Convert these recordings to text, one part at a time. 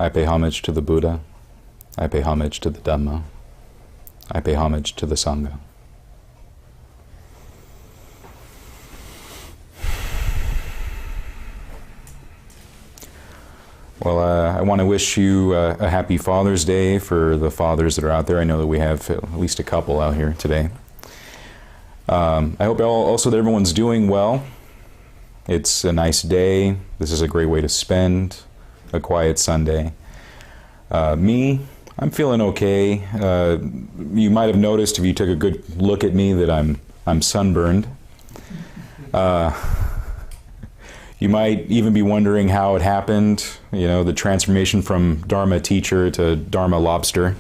I pay homage to the Buddha. I pay homage to the Dhamma. I pay homage to the Sangha. Well, I want to wish you a happy Father's Day for the fathers that are out there. I know that we have at least a couple out here today. I hope also that everyone's doing well. It's a nice day. This is a great way to spend a quiet Sunday. Me, I'm feeling okay. You might have noticed if you took a good look at me that I'm sunburned. You might even be wondering how it happened, you know, the transformation from Dharma teacher to Dharma lobster.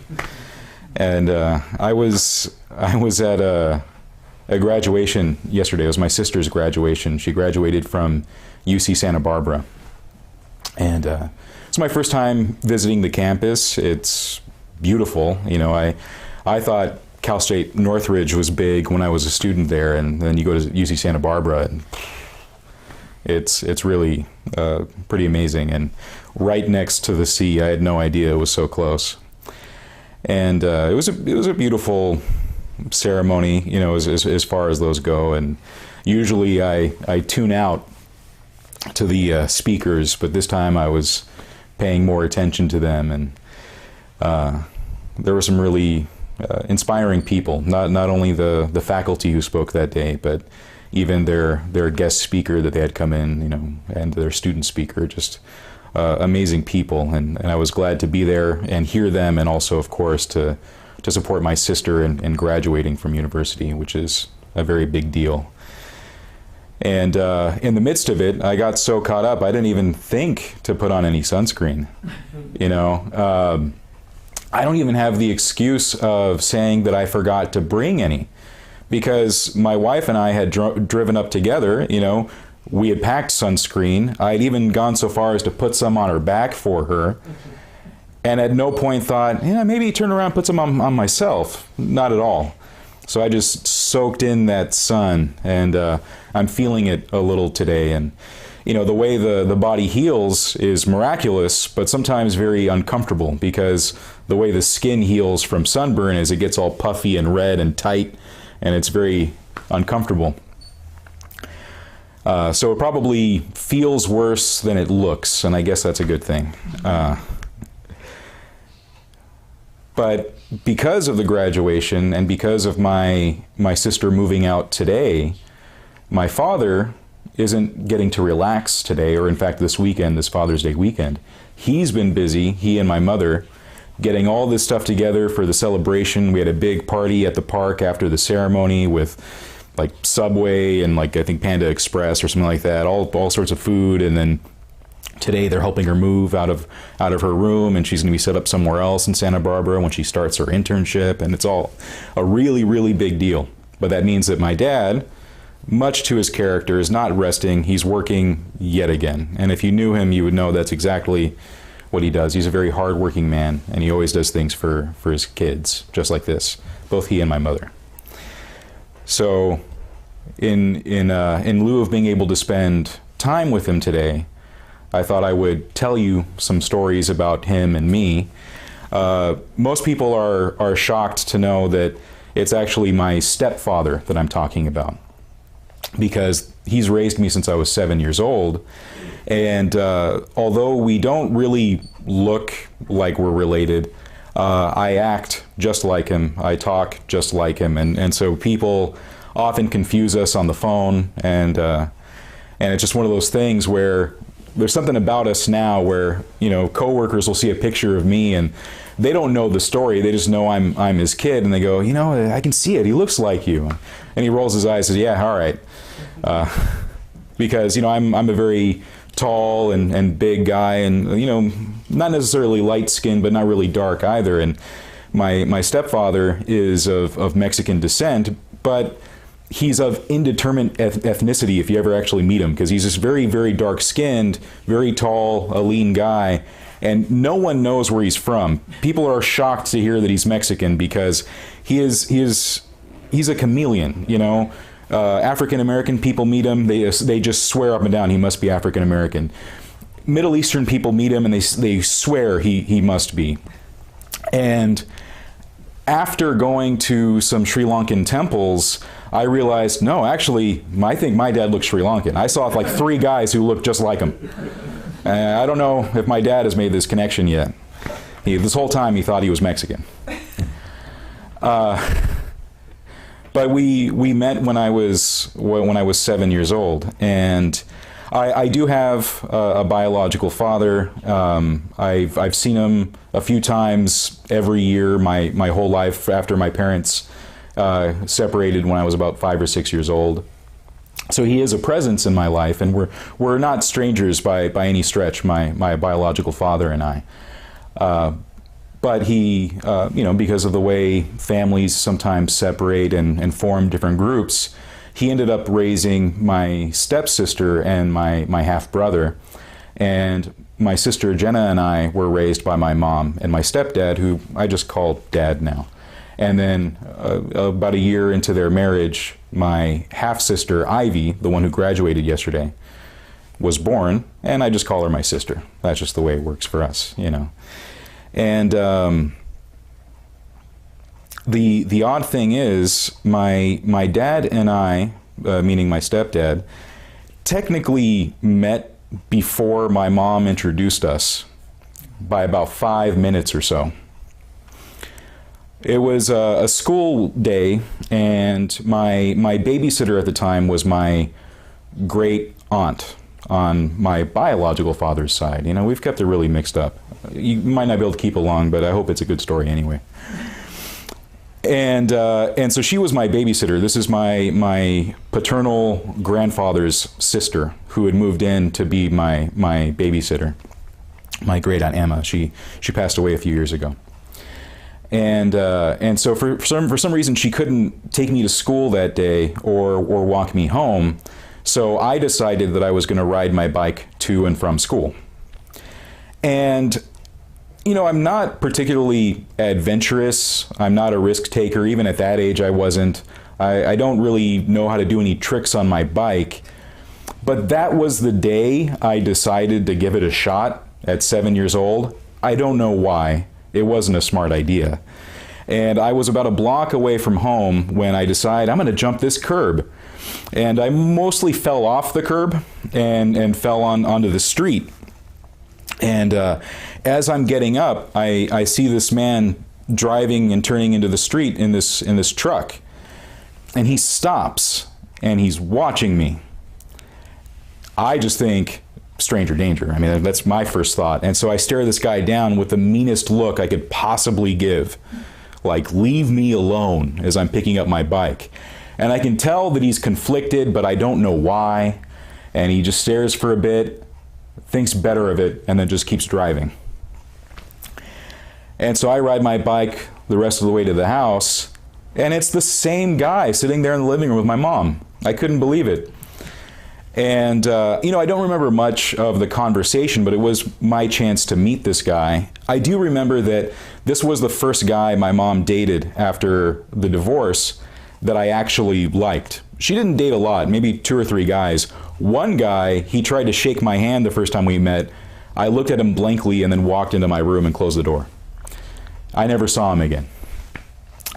And I was at a graduation yesterday. It was my sister's graduation. She graduated from UC Santa Barbara. And it's my first time visiting the campus. It's beautiful. You know, I thought Cal State Northridge was big when I was a student there, and then you go to UC Santa Barbara, and it's really pretty amazing, and right next to the sea. I had no idea it was so close. And it was a beautiful ceremony, you know, as far as those go. And usually I tune out to the speakers, but this time I was paying more attention to them, and there were some really inspiring people. Not only the faculty who spoke that day, but even their guest speaker that they had come in, you know, and their student speaker, just amazing people. And I was glad to be there and hear them, and also, of course, to support my sister in graduating from university, which is a very big deal. And in the midst of it, I got so caught up, I didn't even think to put on any sunscreen. You know, I don't even have the excuse of saying that I forgot to bring any, because my wife and I had driven up together. You know, we had packed sunscreen. I had even gone so far as to put some on her back for her, and at no point thought, yeah, maybe turn around and put some on myself. Not at all. So I just soaked in that sun, and I'm feeling it a little today. And you know, the way the body heals is miraculous, but sometimes very uncomfortable, because the way the skin heals from sunburn is it gets all puffy and red and tight, and it's very uncomfortable. So it probably feels worse than it looks, and I guess that's a good thing. But because of the graduation, and because of my sister moving out today, my father isn't getting to relax today, or in fact this weekend, this Father's Day weekend. He's been busy, he and my mother, getting all this stuff together for the celebration. We had a big party at the park after the ceremony with like Subway and like I think Panda Express or something like that, all sorts of food. And then today they're helping her move out of her room, and she's going to be set up somewhere else in Santa Barbara when she starts her internship, and it's all a really, really big deal. But that means that my dad, much to his character, is not resting. He's working yet again. And if you knew him, you would know that's exactly what he does. He's a very hard-working man, and he always does things for his kids, just like this, both he and my mother. So in lieu of being able to spend time with him today, I thought I would tell you some stories about him and me. Most people are shocked to know that it's actually my stepfather that I'm talking about, because he's raised me since I was 7 years old. And although we don't really look like we're related, I act just like him, I talk just like him, and so people often confuse us on the phone, and it's just one of those things where there's something about us now where, you know, coworkers will see a picture of me and they don't know the story, they just know I'm his kid, and they go, you know, I can see it, he looks like you. And he rolls his eyes and says, yeah, all right. Because, you know, I'm a very tall and big guy, and, you know, not necessarily light-skinned, but not really dark either. And my stepfather is of Mexican descent, but he's of indeterminate ethnicity if you ever actually meet him, because he's just very, very dark-skinned, very tall, a lean guy, and no one knows where he's from. People are shocked to hear that he's Mexican, because he's a chameleon, you know. African-American people meet him, they just swear up and down he must be African-American. Middle Eastern people meet him and they swear he must be. And after going to some Sri Lankan temples, I realized, no, actually, I think my dad looks Sri Lankan. I saw like 3 guys who looked just like him. I don't know if my dad has made this connection yet. This whole time he thought he was Mexican. But we met when I was 7 years old, and I do have a biological father. I've seen him a few times every year my whole life after my parents separated when I was about 5 or 6 years old. So he is a presence in my life, and we're not strangers by any stretch, my biological father and I. But he, because of the way families sometimes separate and form different groups, he ended up raising my stepsister and my half-brother. And my sister Jenna and I were raised by my mom and my stepdad, who I just call Dad now. And then about a year into their marriage, my half-sister Ivy, the one who graduated yesterday, was born, and I just call her my sister. That's just the way it works for us, And the odd thing is, my dad and I, meaning my stepdad, technically met before my mom introduced us by about 5 minutes or so. It was a school day, and my babysitter at the time was my great aunt on my biological father's side. We've kept it really mixed up. You might not be able to keep along, but I hope it's a good story anyway. And so she was my babysitter. This is my paternal grandfather's sister, who had moved in to be my babysitter. My great aunt Emma. She passed away a few years ago. And so for some reason she couldn't take me to school that day or walk me home. So I decided that I was going to ride my bike to and from school. And I'm not particularly adventurous. I'm not a risk taker. Even at that age, I wasn't. I don't really know how to do any tricks on my bike. But that was the day I decided to give it a shot at 7 years old. I don't know why. It wasn't a smart idea. And I was about a block away from home when I decided I'm going to jump this curb. And I mostly fell off the curb and fell onto the street. And as I'm getting up, I see this man driving and turning into the street in this truck. And he stops, and he's watching me. I just think, stranger danger. I mean, that's my first thought. And so I stare this guy down with the meanest look I could possibly give. Like, leave me alone, as I'm picking up my bike. And I can tell that he's conflicted, but I don't know why. And he just stares for a bit, thinks better of it, and then just keeps driving. And so I ride my bike the rest of the way to the house, and it's the same guy sitting there in the living room with my mom. I couldn't believe it. And, I don't remember much of the conversation, but it was my chance to meet this guy. I do remember that this was the first guy my mom dated after the divorce that I actually liked. She didn't date a lot, maybe 2 or 3 guys. One guy, he tried to shake my hand the first time we met. I looked at him blankly and then walked into my room and closed the door. I never saw him again.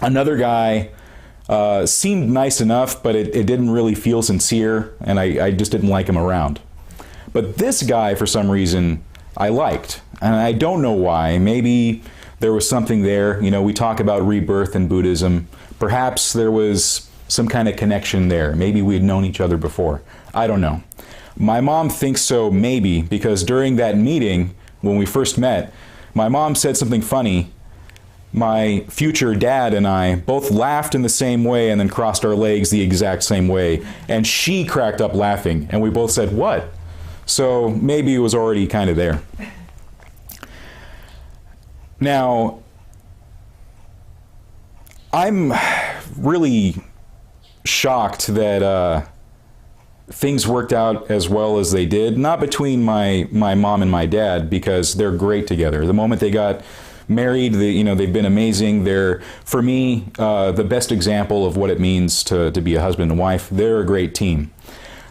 Another guy seemed nice enough, but it didn't really feel sincere, and I just didn't like him around. But this guy, for some reason, I liked. And I don't know why. Maybe there was something there. We talk about rebirth in Buddhism. Perhaps there was some kind of connection there. Maybe we had known each other before. I don't know. My mom thinks so, maybe, because during that meeting, when we first met, my mom said something funny. My future dad and I both laughed in the same way and then crossed our legs the exact same way. And she cracked up laughing, and we both said, "What?" So maybe it was already kind of there. Now, I'm really shocked that things worked out as well as they did. Not between my mom and my dad, because they're great together. The moment they got married, they've been amazing. They're, for me, the best example of what it means to be a husband and wife. They're a great team.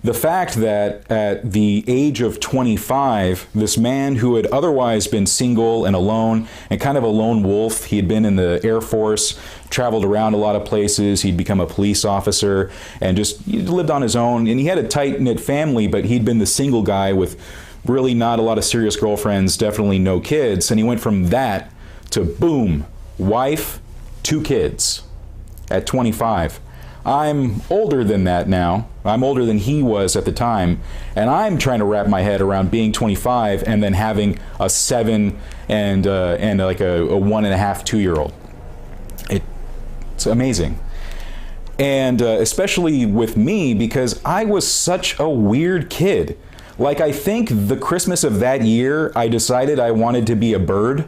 the fact that at the age of 25, this man who had otherwise been single and alone and kind of a lone wolf, he had been in the Air Force, traveled around a lot of places, he'd become a police officer, and just he lived on his own. And he had a tight-knit family, but he'd been the single guy with really not a lot of serious girlfriends, definitely no kids. And he went from that to boom, wife, 2 kids at 25. I'm older than that now. I'm older than he was at the time, and I'm trying to wrap my head around being 25 and then having a 7 and like a 1.5, 2-year-old. It's amazing. And especially with me, because I was such a weird kid. Like, I think the Christmas of that year, I decided I wanted to be a bird,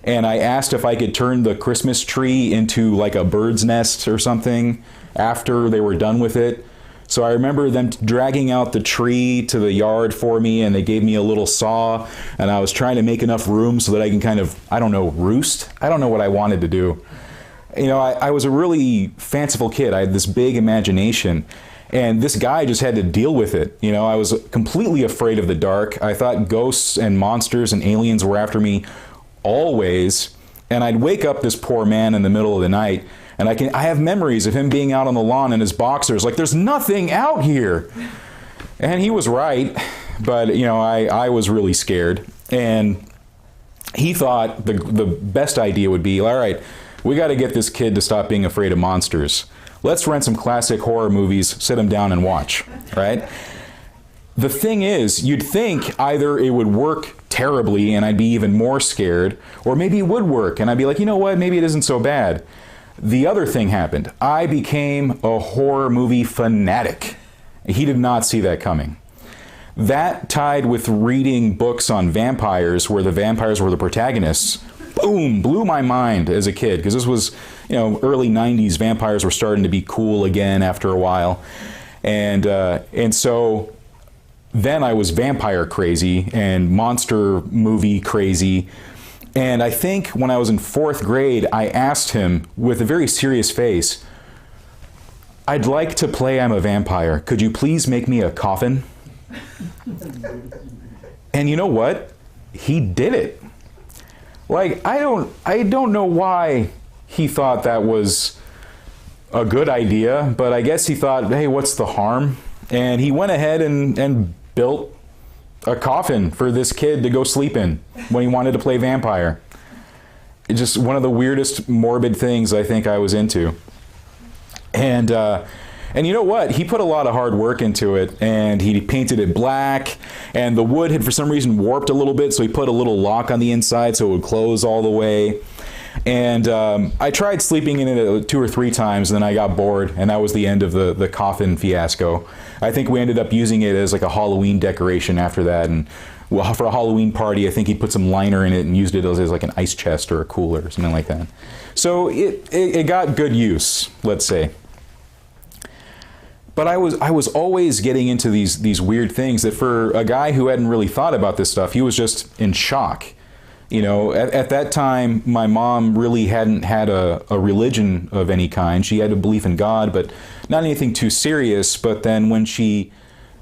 and I asked if I could turn the Christmas tree into like a bird's nest or something after they were done with it. So I remember them dragging out the tree to the yard for me, and they gave me a little saw, and I was trying to make enough room so that I can kind of, I don't know, roost? I don't know what I wanted to do. You know, I was a really fanciful kid. I had this big imagination, and this guy just had to deal with it. You know, I was completely afraid of the dark. I thought ghosts and monsters and aliens were after me always, and I'd wake up this poor man in the middle of the night, and I have memories of him being out on the lawn in his boxers, like, there's nothing out here. And he was right, but, you know, I was really scared. And he thought the best idea would be, all right, we got to get this kid to stop being afraid of monsters. Let's rent some classic horror movies, sit him down and watch, right? The thing is, you'd think either it would work terribly and I'd be even more scared, or maybe it would work and I'd be like, you know what, maybe it isn't so bad. The other thing happened. I became a horror movie fanatic. He did not see that coming. That tied with reading books on vampires where the vampires were the protagonists, boom, blew my mind as a kid, because this was, you know, early 90s. Vampires were starting to be cool again after a while. And so then I was vampire crazy and monster movie crazy. And I think when I was in 4th grade, I asked him with a very serious face, I'd like to play I'm a vampire. Could you please make me a coffin? And you know what? He did it. Like, I don't know why he thought that was a good idea, but I guess he thought, hey, what's the harm? And he went ahead and built a coffin for this kid to go sleep in when he wanted to play vampire. It's just one of the weirdest morbid things I think I was into. And you know what? He put a lot of hard work into it, and he painted it black, and the wood had for some reason warped a little bit, so he put a little lock on the inside so it would close all the way. And I tried sleeping in it 2 or 3 times, and then I got bored, and that was the end of the coffin fiasco. I think we ended up using it as like a Halloween decoration after that, and well, for a Halloween party, I think he put some liner in it and used it as like an ice chest or a cooler or something like that. So it got good use, let's say. But I was always getting into these weird things that for a guy who hadn't really thought about this stuff, he was just in shock. You know, at that time, my mom really hadn't had a religion of any kind. She had a belief in God, but not anything too serious. But then when she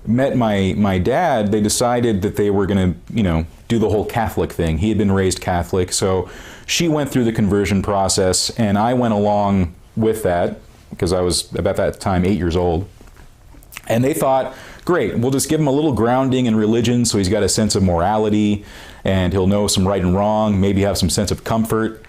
met my dad, they decided that they were going to, you know, do the whole Catholic thing. He had been raised Catholic, so she went through the conversion process, and I went along with that because I was, about that time, 8 years old. And they thought, great, we'll just give him a little grounding in religion so he's got a sense of morality and he'll know some right and wrong, maybe have some sense of comfort.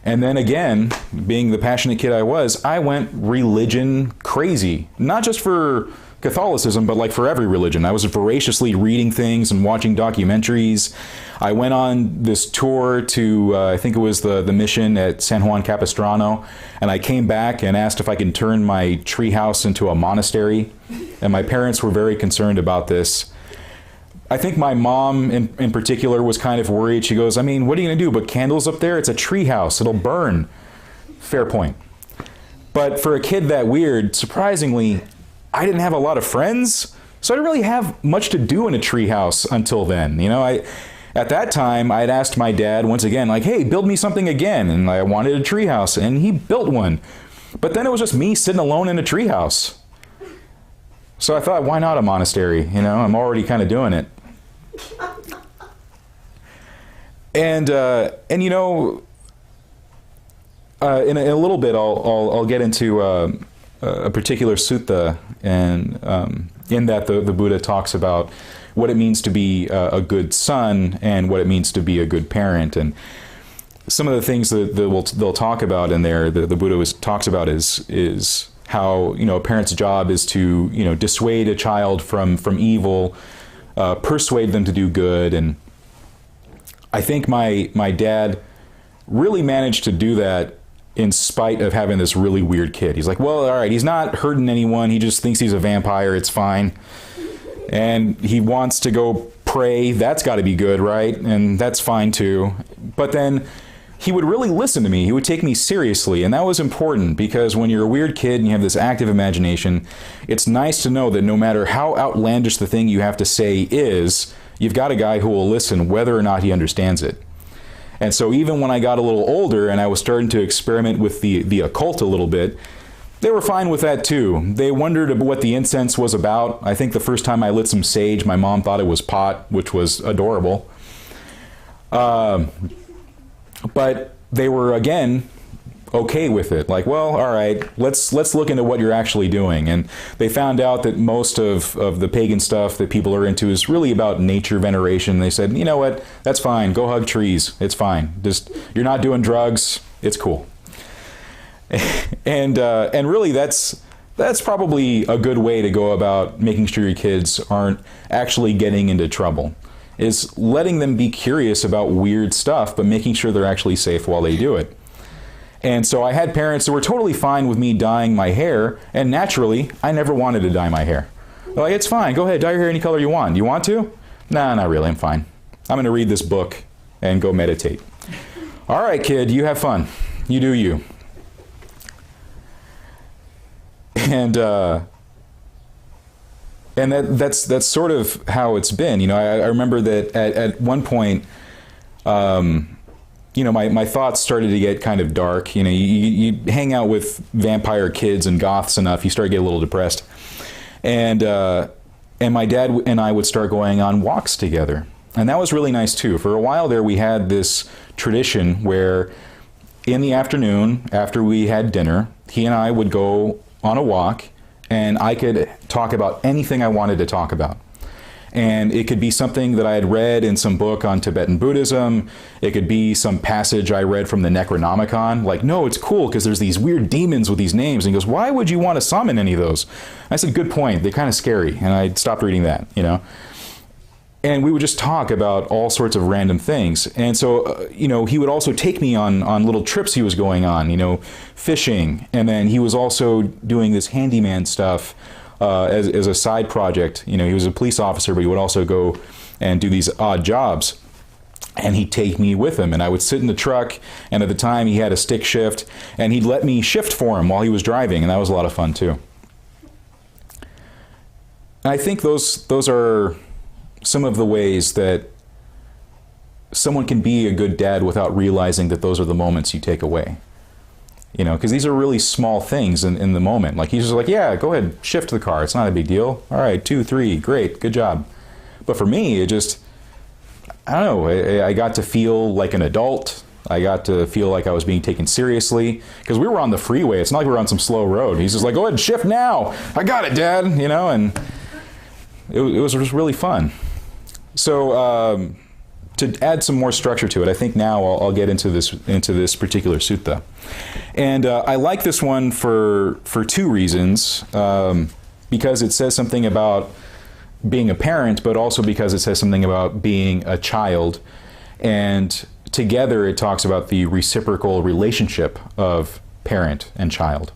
And then again, being the passionate kid I was, I went religion crazy. Not just for Catholicism, but like for every religion. I was voraciously reading things and watching documentaries. I went on this tour to, I think it was the mission at San Juan Capistrano, and I came back and asked if I could turn my treehouse into a monastery. And my parents were very concerned about this. I think my mom in particular was kind of worried. She goes, I mean, what are you going to do? Put candles up there? It's a treehouse. It'll burn. Fair point. But for a kid that weird, surprisingly, I didn't have a lot of friends, so I didn't really have much to do in a treehouse until then. You know, at that time, I'd asked my dad once again, like, hey, build me something again. And I wanted a treehouse, and he built one. But then it was just me sitting alone in a treehouse. So I thought, why not a monastery? You know, I'm already kind of doing it. And you know, in a little bit, I'll get into a particular sutta, and in that the Buddha talks about what it means to be a good son and what it means to be a good parent. And some of the things that they'll talk about in there, the Buddha talks about is how, you know, a parent's job is to, you know, dissuade a child from evil, persuade them to do good. And I think my dad really managed to do that in spite of having this really weird kid. He's like, well, all right, he's not hurting anyone. He just thinks he's a vampire. It's fine. And he wants to go pray. That's got to be good, right? And that's fine too. But then he would really listen to me. He would take me seriously. And that was important, because when you're a weird kid and you have this active imagination, it's nice to know that no matter how outlandish the thing you have to say is, you've got a guy who will listen whether or not he understands it. And so even when I got a little older and I was starting to experiment with the occult a little bit, they were fine with that too. They wondered what the incense was about. I think the first time I lit some sage, my mom thought it was pot, which was adorable. But they were, again, okay with it. Like, well, all right, let's look into what you're actually doing. And they found out that most of the pagan stuff that people are into is really about nature veneration. They said, you know what, that's fine. Go hug trees. It's fine. Just, you're not doing drugs. It's cool. And really, that's probably a good way to go about making sure your kids aren't actually getting into trouble, is letting them be curious about weird stuff, but making sure they're actually safe while they do it. And so I had parents that were totally fine with me dyeing my hair, and naturally, I never wanted to dye my hair. They're like, it's fine, go ahead, dye your hair any color you want. You want to? Nah, not really, I'm fine. I'm going to read this book and go meditate. All right, kid, you have fun. You do you. And that's sort of how it's been. You know, I remember that at one point, you know, my thoughts started to get kind of dark. You know, you hang out with vampire kids and goths enough, you start to get a little depressed. And my dad and I would start going on walks together. And that was really nice too. For a while there, we had this tradition where in the afternoon, after we had dinner, he and I would go on a walk, and I could talk about anything I wanted to talk about. And it could be something that I had read in some book on Tibetan Buddhism. It could be some passage I read from the Necronomicon. Like, no, it's cool because there's these weird demons with these names. And he goes, why would you want to summon any of those? I said, good point. They're kind of scary. And I stopped reading that, you know. And we would just talk about all sorts of random things. And so, you know, he would also take me on little trips he was going on, you know, fishing. And then he was also doing this handyman stuff as a side project. You know, he was a police officer, but he would also go and do these odd jobs. And he'd take me with him, and I would sit in the truck, and at the time he had a stick shift, and he'd let me shift for him while he was driving, and that was a lot of fun too. And I think those are some of the ways that someone can be a good dad without realizing that those are the moments you take away. You know, because these are really small things in the moment. Like, he's just like, yeah, go ahead, shift the car. It's not a big deal. All right, 2, 3, great, good job. But for me, it just, I don't know, I got to feel like an adult. I got to feel like I was being taken seriously. Because we were on the freeway. It's not like we were on some slow road. He's just like, go ahead, shift now. I got it, Dad. You know, and it was just really fun. So to add some more structure to it, I think now I'll get into this particular sutta. And I like this one for 2 reasons. Because it says something about being a parent, but also because it says something about being a child. And together it talks about the reciprocal relationship of parent and child,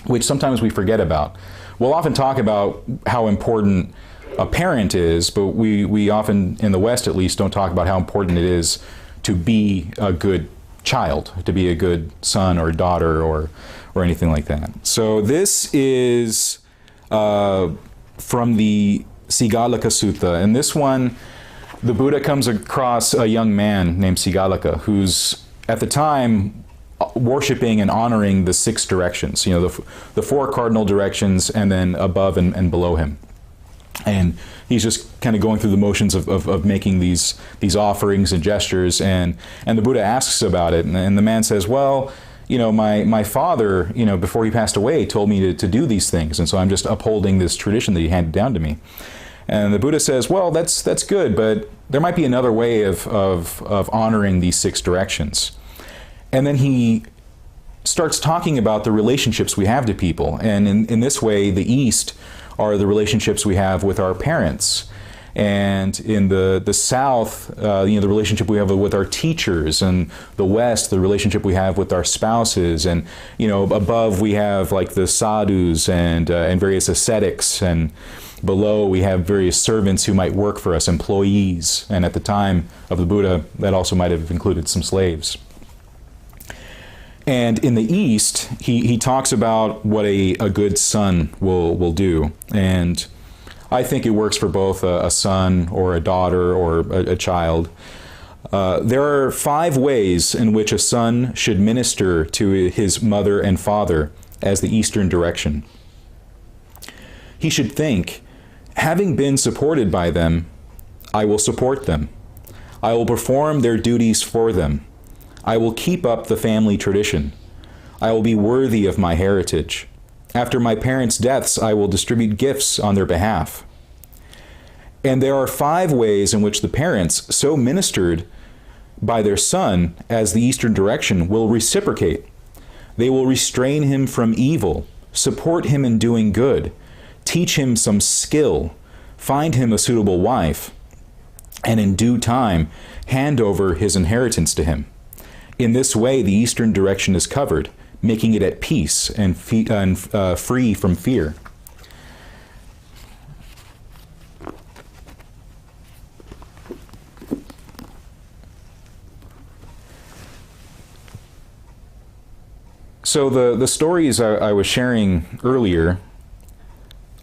which sometimes we forget about. We'll often talk about how important a parent is, but we often, in the West at least, don't talk about how important it is to be a good child, to be a good son or daughter or anything like that. So this is from the Sigalaka Sutta, and this one, the Buddha comes across a young man named Sigalaka, who's at the time worshiping and honoring the 6 directions, the 4 cardinal directions, and then above and below him. And he's just kind of going through the motions of making these offerings and gestures, and the Buddha asks about it, and the man says, well, my father, before he passed away, told me to do these things, and so I'm just upholding this tradition that he handed down to me. And the Buddha says, well, that's good, but there might be another way of honoring these 6 directions. And then he starts talking about the relationships we have to people, and in this way, the East are the relationships we have with our parents. And in the South, the relationship we have with our teachers, and the West, the relationship we have with our spouses, and above we have like the sadhus and various ascetics, and below we have various servants who might work for us, employees, and at the time of the Buddha, that also might have included some slaves. And in the East, he talks about what a good son will do, and I think it works for both a son or a daughter or a child. There are 5 ways in which a son should minister to his mother and father as the Eastern direction. He should think, having been supported by them, I will support them. I will perform their duties for them. I will keep up the family tradition. I will be worthy of my heritage. After my parents' deaths, I will distribute gifts on their behalf. And there are 5 ways in which the parents, so ministered by their son as the Eastern direction, will reciprocate. They will restrain him from evil, support him in doing good, teach him some skill, find him a suitable wife, and in due time hand over his inheritance to him. In this way, the Eastern direction is covered, making it at peace and free from fear. So the stories I was sharing earlier,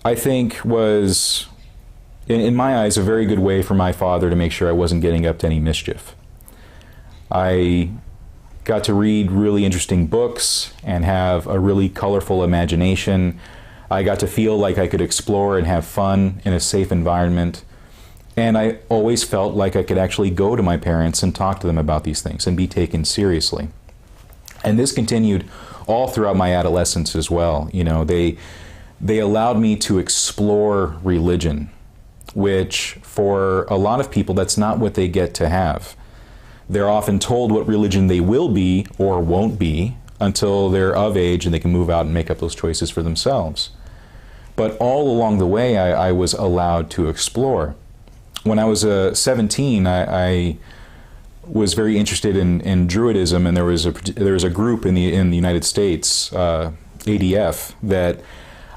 I think was, in my eyes, a very good way for my father to make sure I wasn't getting up to any mischief. I got to read really interesting books and have a really colorful imagination. I got to feel like I could explore and have fun in a safe environment. And I always felt like I could actually go to my parents and talk to them about these things and be taken seriously. And this continued all throughout my adolescence as well. They allowed me to explore religion, which for a lot of people, that's not what they get to have. They're often told what religion they will be or won't be until they're of age and they can move out and make up those choices for themselves. But all along the way, I was allowed to explore. When I was 17, I was very interested in Druidism, and there was a group in the United States, ADF, that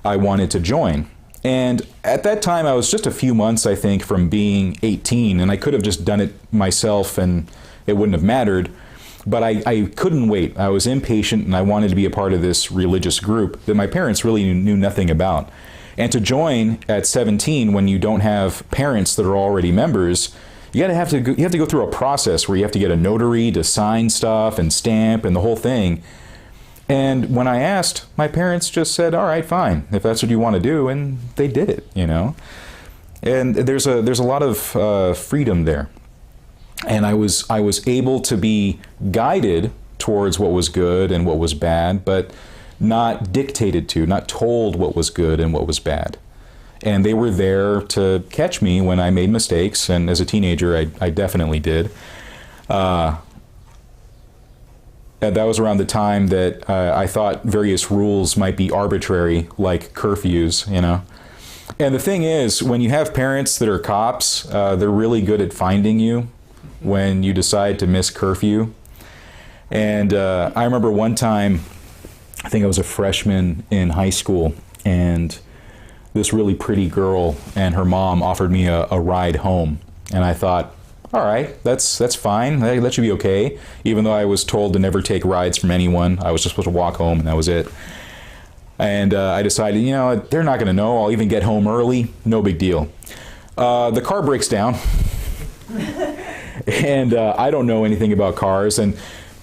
I wanted to join. And at that time, I was just a few months, I think, from being 18, and I could have just done it myself and it wouldn't have mattered. But I couldn't wait. I was impatient, and I wanted to be a part of this religious group that my parents really knew nothing about. And to join at 17 when you don't have parents that are already members, you have to go through a process where you have to get a notary to sign stuff and stamp and the whole thing. And when I asked, my parents just said, all right, fine, if that's what you want to do, and they did it, And there's a lot of freedom there. And I was able to be guided towards what was good and what was bad, but not dictated to, not told what was good and what was bad. And they were there to catch me when I made mistakes, and as a teenager, I definitely did. And that was around the time that I thought various rules might be arbitrary, like curfews, And the thing is, when you have parents that are cops, they're really good at finding you when you decide to miss curfew. And I remember one time, I think I was a freshman in high school, and this really pretty girl and her mom offered me a ride home. And I thought, all right, that's fine. That should be okay. Even though I was told to never take rides from anyone, I was just supposed to walk home, and that was it. And I decided, they're not going to know. I'll even get home early. No big deal. The car breaks down. And I don't know anything about cars. And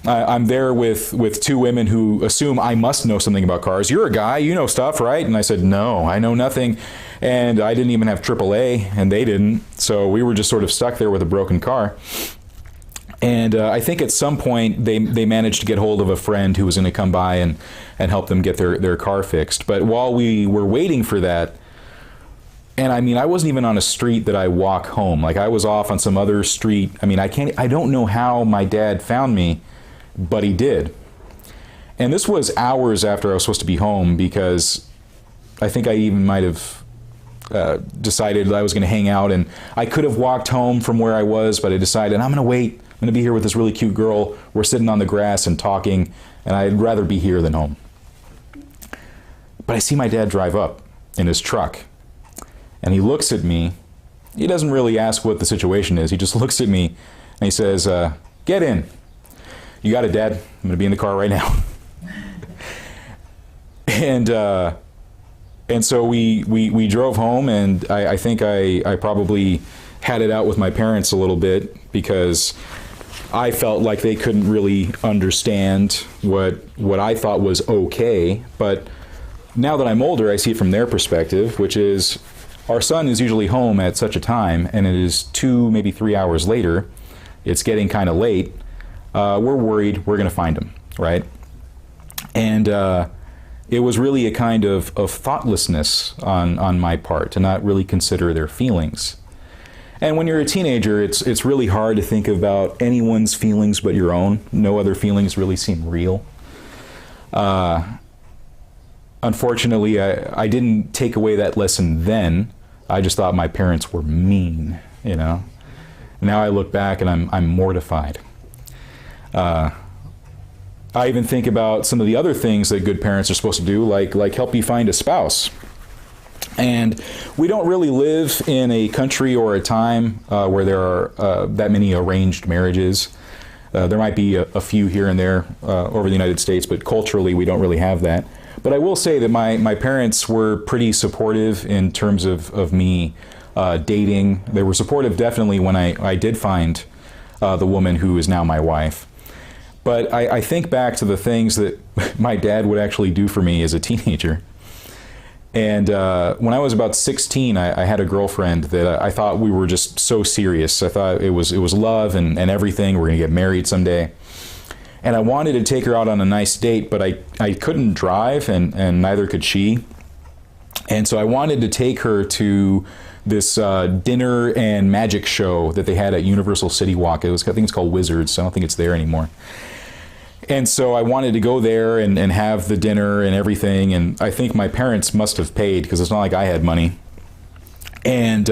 I'm there with two women who assume I must know something about cars. You're a guy, you know stuff, right? And I said, no, I know nothing. And I didn't even have AAA, and they didn't. So we were just sort of stuck there with a broken car. And I think at some point they managed to get hold of a friend who was going to come by and help them get their car fixed. But while we were waiting for that, and I mean, I wasn't even on a street that I walk home. Like, I was off on some other street. I mean, I don't know how my dad found me, but he did. And this was hours after I was supposed to be home, because I think I even might have decided that I was going to hang out, and I could have walked home from where I was, but I decided I'm going to wait. I'm going to be here with this really cute girl. We're sitting on the grass and talking, and I'd rather be here than home. But I see my dad drive up in his truck, and he looks at me. He doesn't really ask what the situation is. He just looks at me, and he says, get in. You got it, Dad. I'm going to be in the car right now. And so we drove home, and I think I probably had it out with my parents a little bit, because I felt like they couldn't really understand what I thought was okay. But now that I'm older, I see it from their perspective, which is our son is usually home at such a time, and it is 2, maybe 3 hours later. It's getting kind of late. We're worried we're going to find him, right? And it was really a kind of thoughtlessness on my part to not really consider their feelings. And when you're a teenager, it's really hard to think about anyone's feelings but your own. No other feelings really seem real. Unfortunately, I didn't take away that lesson then. I just thought my parents were mean, you know. Now I look back and I'm mortified. I even think about some of the other things that good parents are supposed to do, like help you find a spouse. And we don't really live in a country or a time where there are that many arranged marriages. There might be a few here and there over the United States, but culturally we don't really have that. But I will say that my parents were pretty supportive in terms of me dating. They were supportive definitely when I did find the woman who is now my wife. But I think back to the things that my dad would actually do for me as a teenager. And when I was about 16, I had a girlfriend that I thought we were just so serious. I thought it was love and everything. We're going to get married someday. And I wanted to take her out on a nice date, but I couldn't drive, and neither could she. And so I wanted to take her to this dinner and magic show that they had at Universal City Walk. I think it's called Wizards, so I don't think it's there anymore. And so I wanted to go there and have the dinner and everything, and I think my parents must have paid, because it's not like I had money. And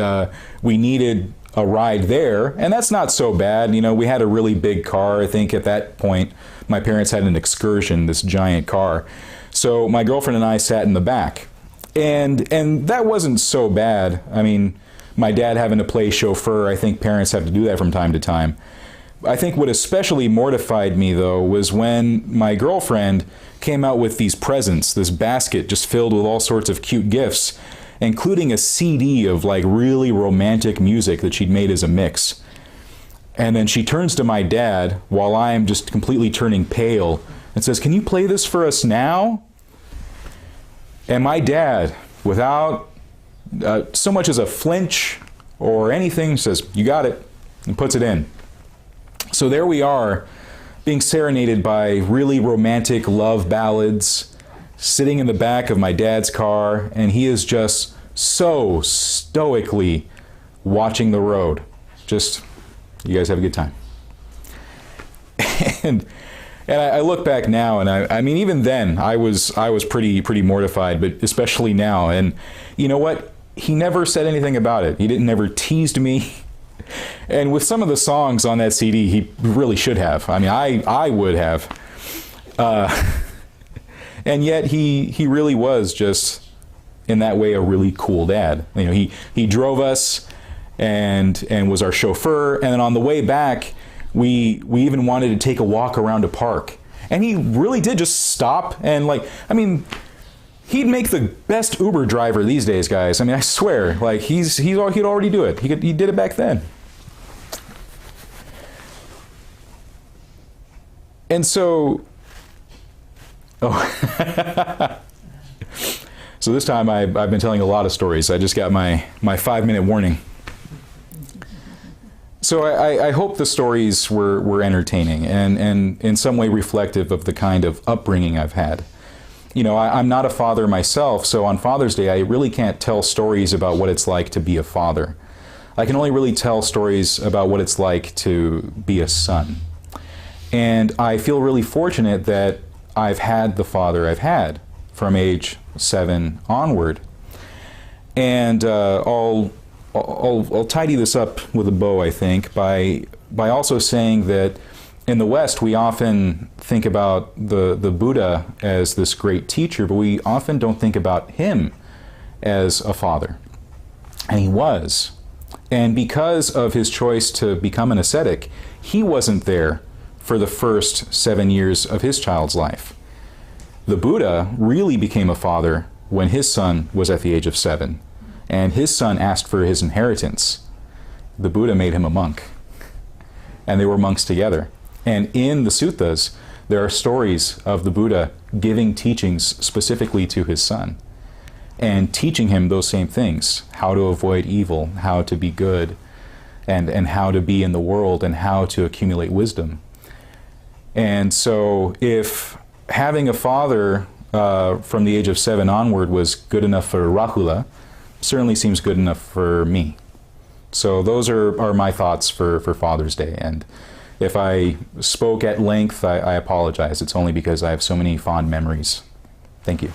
we needed a ride there, and that's not so bad. You know, we had a really big car. I think at that point my parents had an Excursion, this giant car. So my girlfriend and I sat in the back. And that wasn't so bad. I mean, my dad having to play chauffeur, I think parents have to do that from time to time. I think what especially mortified me, though, was when my girlfriend came out with these presents, this basket just filled with all sorts of cute gifts, including a CD of like really romantic music that she'd made as a mix. And then she turns to my dad while I'm just completely turning pale and says, "Can you play this for us now?" And my dad, without so much as a flinch or anything, says, "You got it," and puts it in. So there we are, being serenaded by really romantic love ballads, sitting in the back of my dad's car, and he is just so stoically watching the road. Just, you guys have a good time. And I look back now, and I mean, even then, I was pretty mortified, but especially now. And you know what? He never said anything about it. He never teased me. And with some of the songs on that CD, he really should have. I mean, I would have. And yet he really was just, in that way, a really cool dad. You know, he drove us and was our chauffeur. And then on the way back, we even wanted to take a walk around a park. And he really did just stop and I mean, he'd make the best Uber driver these days, guys. I mean, I swear, he'd already do it. He did it back then. And so, oh, so this time I've been telling a lot of stories. I just got my 5-minute warning. So I hope the stories were entertaining and in some way reflective of the kind of upbringing I've had. You know, I'm not a father myself, so on Father's Day I really can't tell stories about what it's like to be a father. I can only really tell stories about what it's like to be a son. And I feel really fortunate that I've had the father I've had from age 7 onward. And I'll tidy this up with a bow, I think, by also saying that in the West we often think about the Buddha as this great teacher, but we often don't think about him as a father. And he was. And because of his choice to become an ascetic, he wasn't there for the first 7 years of his child's life. The Buddha really became a father when his son was at the age of 7. And his son asked for his inheritance. The Buddha made him a monk. And they were monks together. And in the suttas, there are stories of the Buddha giving teachings specifically to his son and teaching him those same things: how to avoid evil, how to be good, and how to be in the world, and how to accumulate wisdom. And so if having a father from the age of 7 onward was good enough for Rahula, certainly seems good enough for me. So those are my thoughts for Father's Day. And if I spoke at length, I apologize. It's only because I have so many fond memories. Thank you.